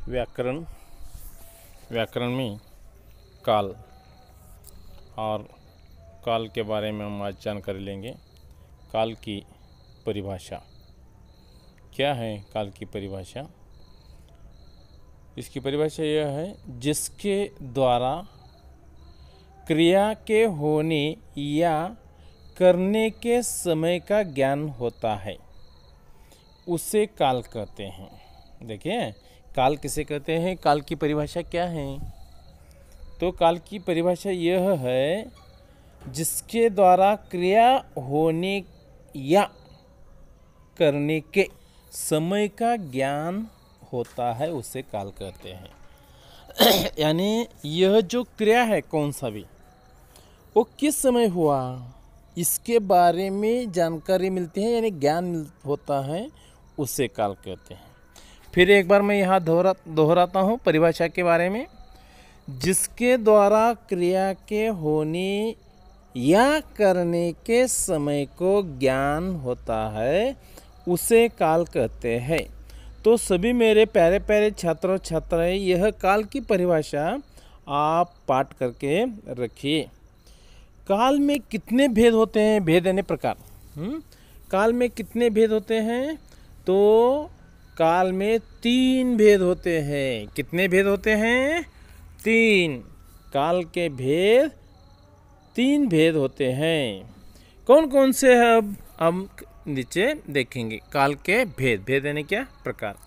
व्याकरण में काल और काल के बारे में हम आज जानकारी लेंगे। काल की परिभाषा क्या है? काल की परिभाषा, इसकी परिभाषा यह है जिसके द्वारा क्रिया के होने या करने के समय का ज्ञान होता है उसे काल कहते हैं। देखिए, काल किसे कहते हैं? काल की परिभाषा क्या है? तो काल की परिभाषा यह है जिसके द्वारा क्रिया होने या करने के समय का ज्ञान होता है उसे काल कहते हैं। यानी यह जो क्रिया है कौन सा भी, वो किस समय हुआ इसके बारे में जानकारी मिलती है, यानी ज्ञान होता है, उसे काल कहते हैं। फिर एक बार मैं यहाँ दोहराता हूँ परिभाषा के बारे में। जिसके द्वारा क्रिया के होने या करने के समय को ज्ञान होता है उसे काल कहते हैं। तो सभी मेरे प्यारे प्यारे छात्रों छात्राएं, यह काल की परिभाषा आप पाठ करके रखिए। काल में कितने भेद होते हैं? भेद यानी प्रकार। काल में कितने भेद होते हैं? तो काल में 3 भेद होते हैं। कितने भेद होते हैं? 3। काल के भेद 3 भेद होते हैं। कौन कौन से हैं अब हम नीचे देखेंगे। काल के भेद, भेद यानी क्या? प्रकार।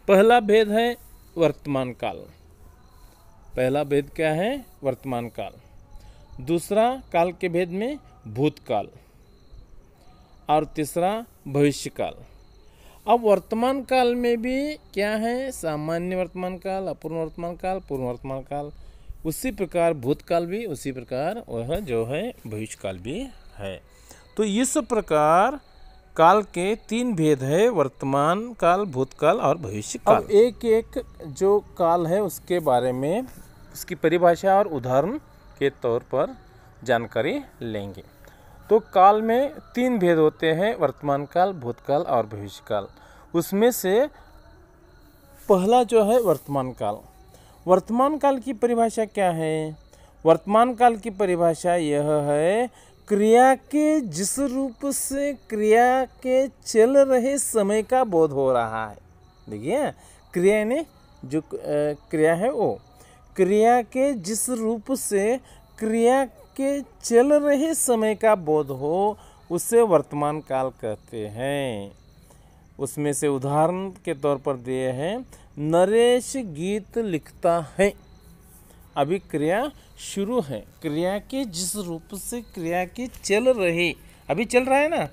पहला भेद है वर्तमान काल। पहला भेद क्या है? वर्तमान काल। दूसरा काल के भेद में भूतकाल और तीसरा भविष्य काल। अब वर्तमान काल में भी क्या है? सामान्य वर्तमान काल, अपूर्ण वर्तमान काल, पूर्ण वर्तमान काल। उसी प्रकार भूतकाल भी, उसी प्रकार वह जो है भविष्य काल भी है। तो इस प्रकार काल के 3 भेद है, वर्तमान काल, भूतकाल और भविष्य काल। अब एक एक जो काल है उसके बारे में उसकी परिभाषा और उदाहरण के तौर पर जानकारी लेंगे। तो काल में 3 भेद होते हैं, वर्तमान काल, भूतकाल और भविष्य काल। उसमें से पहला जो है वर्तमान काल। वर्तमान काल की परिभाषा क्या है? वर्तमान काल की परिभाषा यह है क्रिया के जिस रूप से क्रिया के चल रहे समय का बोध हो रहा है। देखिए, क्रिया ने जो क्रिया है वो क्रिया के जिस रूप से क्रिया के चल रहे समय का बोध हो उसे वर्तमान काल कहते हैं। उसमें से उदाहरण के तौर पर दिए हैं, नरेश गीत लिखता है। अभी क्रिया शुरू है, क्रिया के जिस रूप से क्रिया के चल रहे, अभी चल रहा है ना,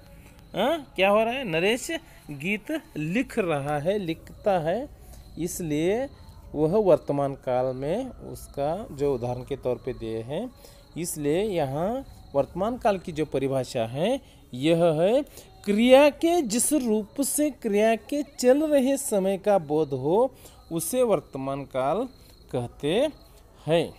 क्या हो रहा है? नरेश गीत लिख रहा है, लिखता है, इसलिए वह वर्तमान काल में उसका जो उदाहरण के तौर पे दिए हैं। इसलिए यहाँ वर्तमान काल की जो परिभाषा है यह है क्रिया के जिस रूप से क्रिया के चल रहे समय का बोध हो उसे वर्तमान काल कहते हैं।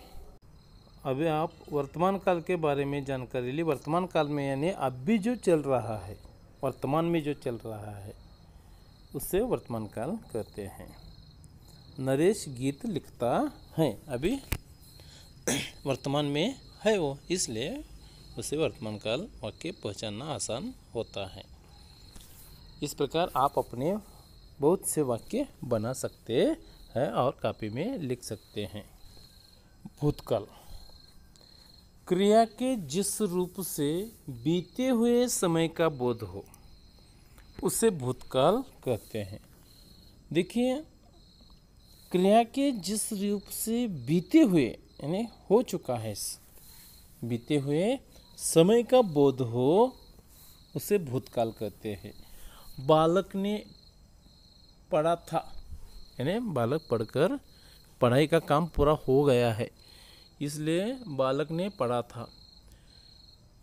अभी आप वर्तमान काल के बारे में जानकारी ली। वर्तमान काल में यानी अभी जो चल रहा है, वर्तमान में जो चल रहा है उसे वर्तमान काल कहते हैं। नरेश गीत लिखता है, अभी वर्तमान में है वो, इसलिए उसे वर्तमान काल वाक्य पहचानना आसान होता है। इस प्रकार आप अपने बहुत से वाक्य बना सकते हैं और कॉपी में लिख सकते हैं। भूतकाल, क्रिया के जिस रूप से बीते हुए समय का बोध हो उसे भूतकाल कहते हैं। देखिए, क्रिया के जिस रूप से बीते हुए यानी हो चुका है, बीते हुए समय का बोध हो उसे भूतकाल कहते हैं। बालक ने पढ़ा था, यानी बालक पढ़कर पढ़ाई का काम पूरा हो गया है, इसलिए बालक ने पढ़ा था।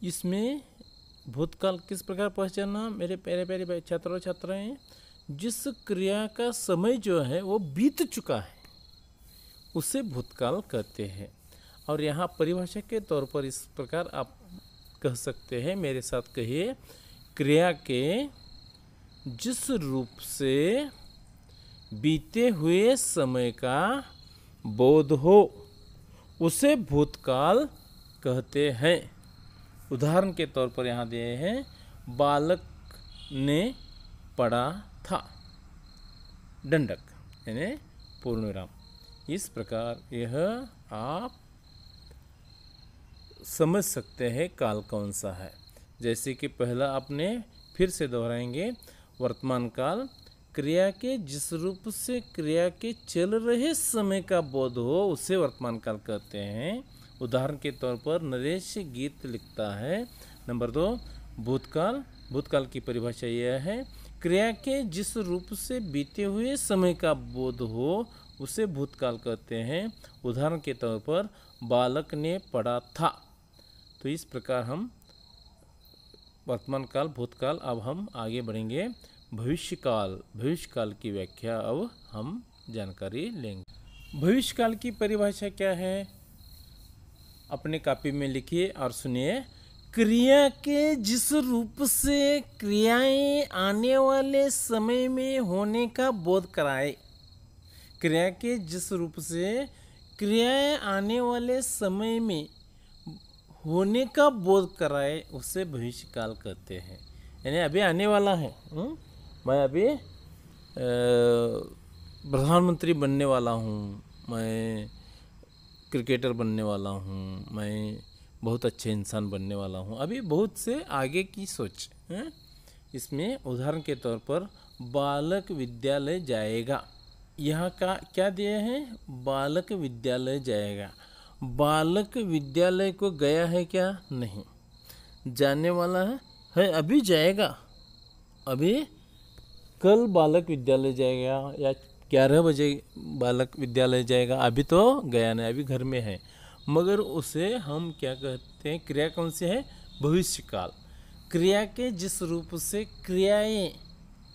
इसमें भूतकाल किस प्रकार पहचानना मेरे प्यारे प्यारे छात्रों छात्राएं? जिस क्रिया का समय जो है वो बीत चुका है उसे भूतकाल कहते हैं। और यहाँ परिभाषा के तौर पर इस प्रकार आप कह सकते हैं, मेरे साथ कहिए, क्रिया के जिस रूप से बीते हुए समय का बोध हो उसे भूतकाल कहते हैं। उदाहरण के तौर पर यहाँ दिए हैं, बालक ने पढ़ा था, दंडक यानी पूर्ण विराम। इस प्रकार यह आप समझ सकते हैं काल कौन सा है। जैसे कि पहला आपने फिर से दोहराएंगे, वर्तमान काल क्रिया के जिस रूप से क्रिया के चल रहे समय का बोध हो उसे वर्तमान काल कहते हैं। उदाहरण के तौर पर नरेश गीत लिखता है। नंबर 2, भूतकाल। भूतकाल की परिभाषा यह है, क्रिया के जिस रूप से बीते हुए समय का बोध हो उसे भूतकाल कहते हैं। उदाहरण के तौर पर बालक ने पढ़ा था। तो इस प्रकार हम वर्तमान काल, भूतकाल। अब हम आगे बढ़ेंगे भविष्यकाल। भविष्यकाल की व्याख्या अब हम जानकारी लेंगे। भविष्यकाल की परिभाषा क्या है, अपने कॉपी में लिखिए और सुनिए। क्रिया के जिस रूप से क्रियाएं आने वाले समय में होने का बोध कराए। क्रिया के जिस रूप से क्रियाएं आने वाले समय में होने का बोध कराए उसे भविष्यकाल कहते हैं। यानी अभी आने वाला है। मैं अभी प्रधानमंत्री बनने वाला हूँ, मैं क्रिकेटर बनने वाला हूँ, मैं बहुत अच्छे इंसान बनने वाला हूँ। अभी बहुत से आगे की सोच है। इसमें उदाहरण के तौर पर बालक विद्यालय जाएगा, यहाँ का क्या दिए हैं, बालक विद्यालय जाएगा। बालक विद्यालय को गया है क्या, नहीं, जाने वाला है अभी जाएगा। अभी कल बालक विद्यालय जाएगा या 11 बजे बालक विद्यालय जाएगा, अभी तो गया नहीं, अभी घर में है। मगर उसे हम क्या कहते हैं, क्रिया कौन सी है, भविष्यकाल। क्रिया के जिस रूप से क्रियाएं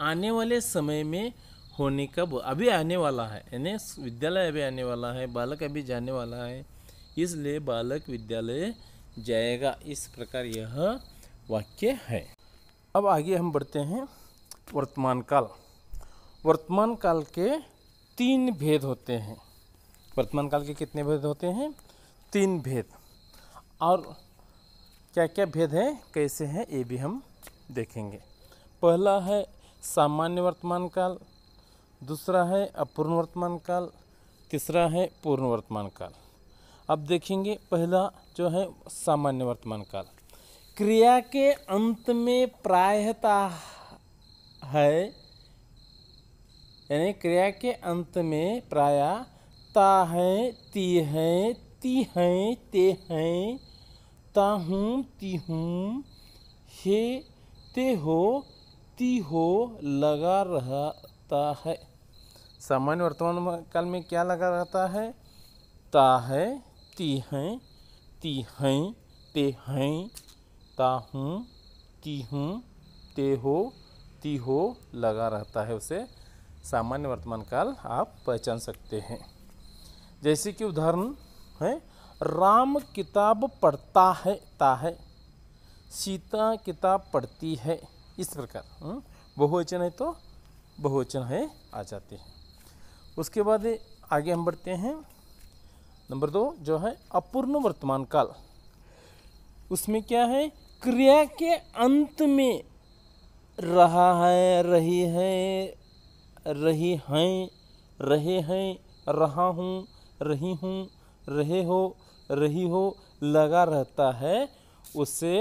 आने वाले समय में होने का अभी आने वाला है, यानी विद्यालय अभी आने वाला है, बालक अभी जाने वाला है, इसलिए बालक विद्यालय जाएगा। इस प्रकार यह वाक्य है। अब आगे हम बढ़ते हैं वर्तमान काल। वर्तमान काल के 3 भेद होते हैं। वर्तमान काल के कितने भेद होते हैं, 3 भेद। और क्या क्या भेद है, कैसे हैं, ये भी हम देखेंगे। पहला है सामान्य वर्तमान काल, दूसरा है अपूर्ण वर्तमान काल, तीसरा है पूर्ण वर्तमान काल। अब देखेंगे पहला जो है सामान्य वर्तमान काल। क्रिया के अंत में प्रायतः है, यानी क्रिया के अंत में प्रायः ता है, ती है, ती हैं, ते हैं, ताहूँ, ती हूँ, हे, ते हो, ती हो लगा रहता है। सामान्य वर्तमान काल में क्या लगा रहता है, ता है, ती हैं, ती हैं, ते हैं, ताहूँ, ती हूँ, ते हो, ती हो लगा रहता है। उसे सामान्य वर्तमान काल आप पहचान सकते हैं। जैसे कि उदाहरण है, राम किताब पढ़ता है, ता है, सीता किताब पढ़ती है। इस प्रकार बहुवचन है तो बहुवचन है आ जाते हैं। उसके बाद आगे हम बढ़ते हैं। नंबर 2 जो है अपूर्ण वर्तमान काल। उसमें क्या है, क्रिया के अंत में रहा है, रही है, रही हैं, रहे हैं, रहा हूँ, रही हूँ, रहे हो, रही हो लगा रहता है, उसे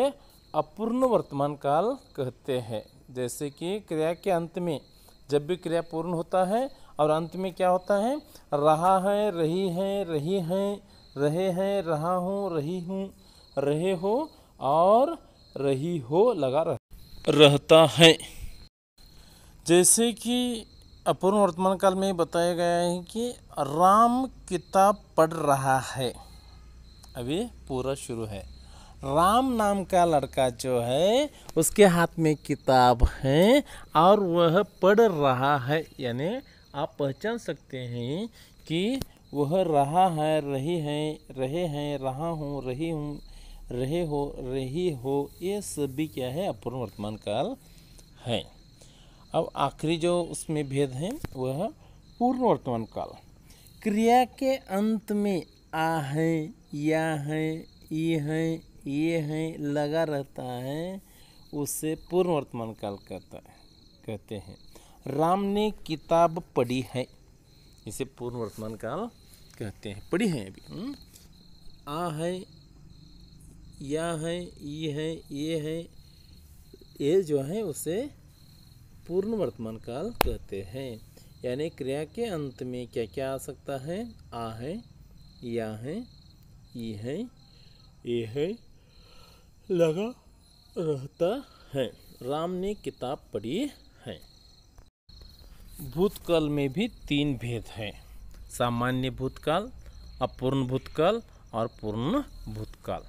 अपूर्ण वर्तमान काल कहते हैं। जैसे कि क्रिया के अंत में जब भी क्रिया पूर्ण होता है और अंत में क्या होता है, रहा है, रही है, रही हैं, रहे हैं, रहा हूँ, रही हूँ, रहे हो और रही हो लगा रहता है। जैसे कि अपूर्ण वर्तमान काल में बताया गया है कि राम किताब पढ़ रहा है, अभी पूरा शुरू है। राम नाम का लड़का जो है उसके हाथ में किताब है और वह पढ़ रहा है, यानी आप पहचान सकते हैं कि वह रहा है, रही है, रहे हैं, रहा हूँ, रही हूँ, रहे हो, रही हो, ये सभी क्या है, अपूर्ण वर्तमान काल है। अब आखिरी जो उसमें भेद है वह पूर्ण वर्तमान काल क्रिया के अंत में आ है, या है, ये है लगा रहता है, उसे पूर्ण वर्तमान काल कहते हैं। राम ने किताब पढ़ी है, इसे पूर्ण वर्तमान काल कहते हैं। पढ़ी है अभी। आ है, या है, ये है, ये जो है उसे पूर्ण वर्तमान काल कहते हैं। यानी क्रिया के अंत में क्या क्या आ सकता है? आ है, या है, ये है लगा रहता है। राम ने किताब पढ़ी है। भूतकाल में भी 3 भेद हैं, सामान्य भूतकाल, अपूर्ण भूतकाल और पूर्ण भूतकाल।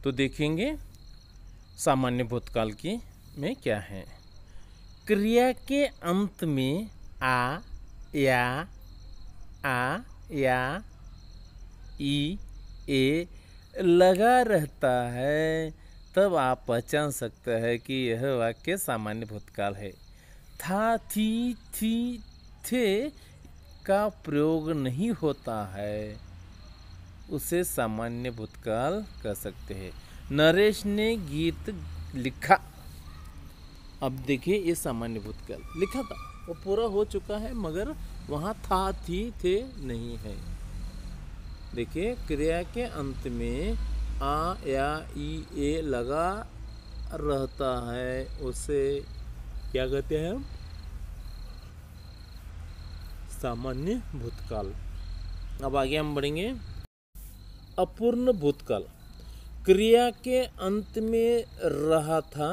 तो देखेंगे सामान्य भूतकाल की में क्या है। क्रिया के अंत में आ, या, ई, ए लगा रहता है, तब आप पहचान सकते हैं कि यह वाक्य सामान्य भूतकाल है। था, थी, थे का प्रयोग नहीं होता है, उसे सामान्य भूतकाल कह सकते हैं। नरेश ने गीत लिखा। अब देखिए ये सामान्य भूतकाल लिखा था, वो पूरा हो चुका है, मगर वहाँ था, थी, थे नहीं है। देखिए क्रिया के अंत में आ, या, ई, ए लगा रहता है, उसे क्या कहते हैं हम? सामान्य भूतकाल। अब आगे हम बढ़ेंगे। अपूर्ण भूतकाल क्रिया के अंत में रहा था,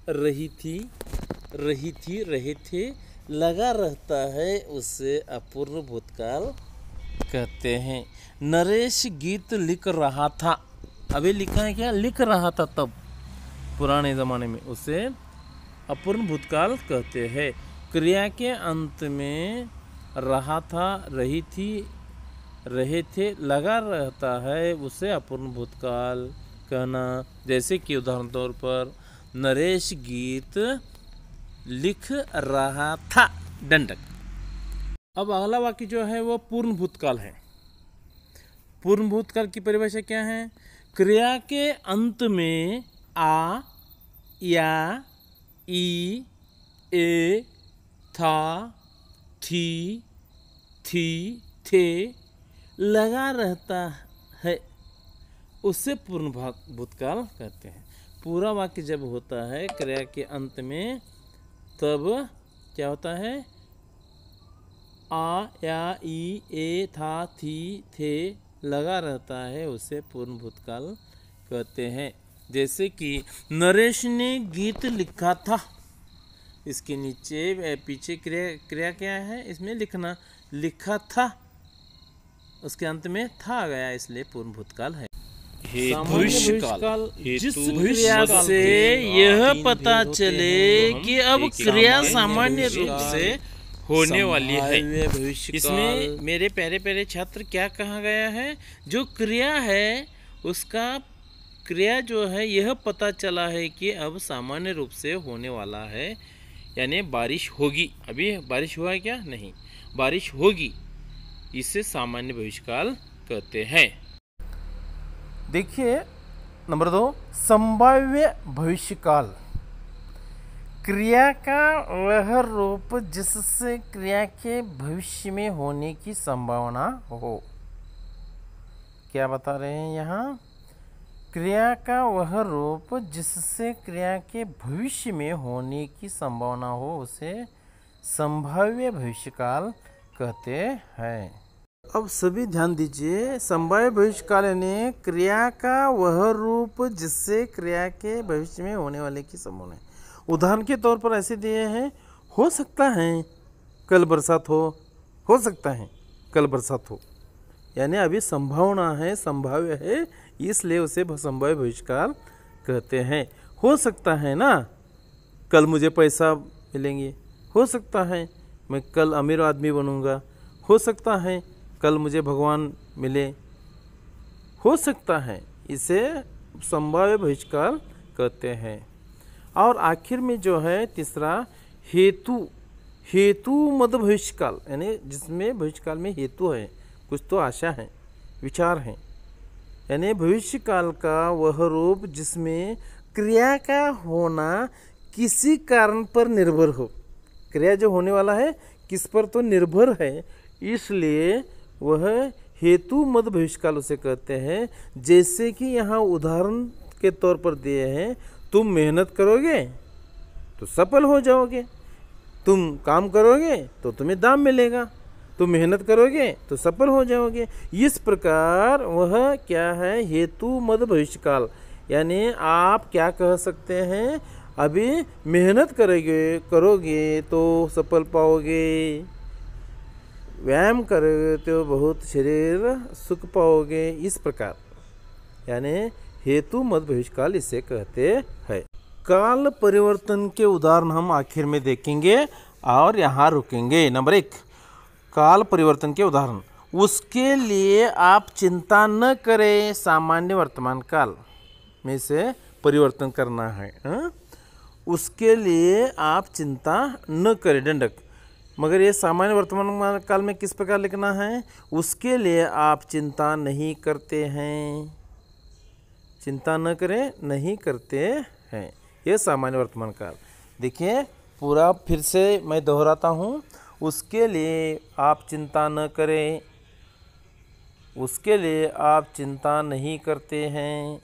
रही थी, रहे थे लगा रहता है, उसे अपूर्ण भूतकाल कहते हैं। नरेश गीत लिख रहा था। अभी लिखा है क्या? लिख रहा था तब, पुराने ज़माने में, उसे अपूर्ण भूतकाल कहते हैं। क्रिया के अंत में रहा था, रही थी, रहे थे लगा रहता है, उसे अपूर्ण भूतकाल कहना। जैसे कि उदाहरण तौर पर नरेश गीत लिख रहा था, दंडक। अब अगला वाक्य जो है वो पूर्ण भूतकाल है। पूर्ण भूतकाल की परिभाषा क्या है? क्रिया के अंत में आ, या, ई, ए, था, थी, थे लगा रहता है, उससे पूर्ण भूतकाल कहते हैं। पूरा वाक्य जब होता है क्रिया के अंत में, तब क्या होता है? आ, या, ई, ए, था, थी, थे लगा रहता है, उसे पूर्ण भूतकाल कहते हैं। जैसे कि नरेश ने गीत लिखा था, इसके नीचे पीछे क्रिया क्या है? इसमें लिखना, लिखा था, उसके अंत में था गया, इसलिए पूर्ण भूतकाल है। भविष्यकाल जिस क्रिया से यह पता चले कि अब क्रिया सामान्य रूप से होने वाली है। इसमें मेरे प्यारे प्यारे छात्र क्या कहा गया है? जो क्रिया है उसका क्रिया जो है यह पता चला है कि अब सामान्य रूप से होने वाला है, यानी बारिश होगी। अभी बारिश हुआ है क्या? नहीं, बारिश होगी, इसे सामान्य भविष्यकाल कहते हैं। देखिए नंबर 2, संभाव्य भविष्यकाल क्रिया का वह रूप जिससे क्रिया के भविष्य में होने की संभावना हो। क्या बता रहे हैं यहाँ? क्रिया का वह रूप जिससे क्रिया के भविष्य में होने की संभावना हो, उसे संभाव्य भविष्यकाल कहते हैं। अब सभी ध्यान दीजिए, संभाव्य भविष्यकाल यानी क्रिया का वह रूप जिससे क्रिया के भविष्य में होने वाले की संभावना है। उदाहरण के तौर पर ऐसे दिए हैं, हो सकता है कल बरसात हो सकता है कल बरसात हो, यानी अभी संभावना है, संभाव्य है, इसलिए उसे संभाव्य भविष्यकाल कहते हैं। हो सकता है ना कल मुझे पैसा मिलेंगे, हो सकता है मैं कल अमीर आदमी बनूंगा, हो सकता है कल मुझे भगवान मिले, हो सकता है, इसे संभाव्य भविष्यकाल कहते हैं। और आखिर में जो है तीसरा, हेतु हेतु मद भविष्यकाल, यानी जिसमें भविष्यकाल में हेतु है, कुछ तो आशा है, विचार है, यानी भविष्यकाल का वह रूप जिसमें क्रिया का होना किसी कारण पर निर्भर हो। क्रिया जो होने वाला है किस पर तो निर्भर है, इसलिए वह हेतु मद भविष्यकाल उसे कहते हैं। जैसे कि यहाँ उदाहरण के तौर पर दिए हैं, तुम मेहनत करोगे तो सफल हो जाओगे, तुम काम करोगे तो तुम्हें दाम मिलेगा, तुम मेहनत करोगे तो सफल हो जाओगे। इस प्रकार वह क्या है, हेतु मद भविष्यकाल, यानी आप क्या कह सकते हैं, अभी मेहनत करोगे तो सफल पाओगे, व्यायाम करोगे तो बहुत शरीर सुख पाओगे। इस प्रकार यानी हेतु मद भविष्यकाल इसे कहते हैं। काल परिवर्तन के उदाहरण हम आखिर में देखेंगे और यहाँ रुकेंगे। नंबर 1, काल परिवर्तन के उदाहरण। उसके लिए आप चिंता न करें, सामान्य वर्तमान काल में से परिवर्तन करना है। उसके लिए आप चिंता न करें, दंडक। मगर ये सामान्य वर्तमान काल में किस प्रकार लिखना है, उसके लिए आप चिंता नहीं करते हैं, चिंता न करें, नहीं करते हैं, ये सामान्य वर्तमान काल। देखिए पूरा फिर से मैं दोहराता हूँ, उसके लिए आप चिंता न करें, उसके लिए आप चिंता नहीं करते हैं।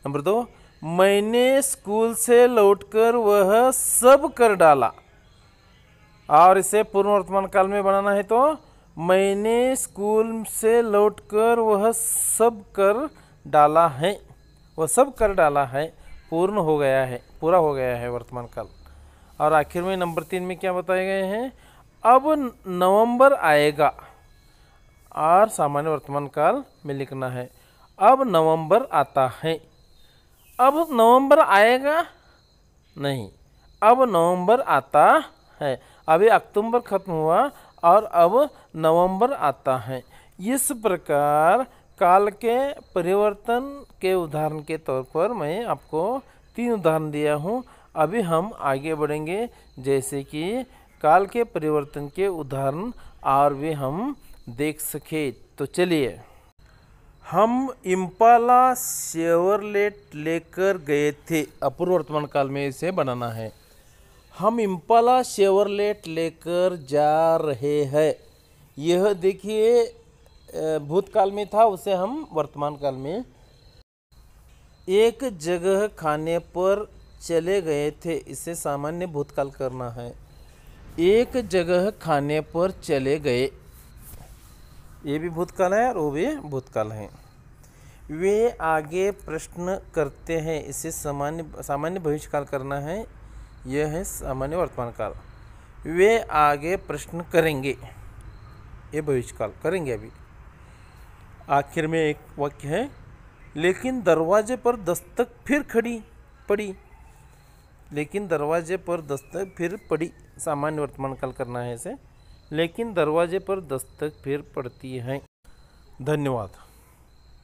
नंबर 2, मैंने स्कूल से लौटकर वह सब कर डाला, और इसे पूर्ण वर्तमान काल में बनाना है तो मैंने स्कूल से लौटकर वह सब कर डाला है, वह सब कर डाला है, पूर्ण हो गया है, पूरा हो गया है वर्तमान काल। और आखिर में नंबर 3 में क्या बताए गए हैं, अब नवंबर आएगा, और सामान्य वर्तमान काल में लिखना है अब नवंबर आता है। अब नवंबर आएगा नहीं, अब नवंबर आता है। अभी अक्टूबर खत्म हुआ और अब नवंबर आता है। इस प्रकार काल के परिवर्तन के उदाहरण के तौर पर मैं आपको 3 उदाहरण दिया हूँ। अभी हम आगे बढ़ेंगे, जैसे कि काल के परिवर्तन के उदाहरण और भी हम देख सके। तो चलिए, हम इम्पाला शेवरलेट लेकर गए थे, अपूर्व वर्तमान काल में इसे बनाना है। हम इम्पाला शेवरलेट लेकर जा रहे हैं, यह देखिए भूतकाल में था, उसे हम वर्तमान काल में। एक जगह खाने पर चले गए थे, इसे सामान्य भूतकाल करना है। एक जगह खाने पर चले गए, ये भी भूतकाल है और वो भी भूतकाल है। वे आगे प्रश्न करते हैं, इसे सामान्य भविष्यकाल करना है, यह है सामान्य वर्तमान काल। वे आगे प्रश्न करेंगे, ये भविष्यकाल करेंगे अभी। आखिर में एक वाक्य है, लेकिन दरवाजे पर दस्तक फिर पड़ी, लेकिन दरवाजे पर दस्तक फिर पड़ी, सामान्य वर्तमान काल करना है इसे, लेकिन दरवाजे पर दस्तक फिर पड़ती है। धन्यवाद।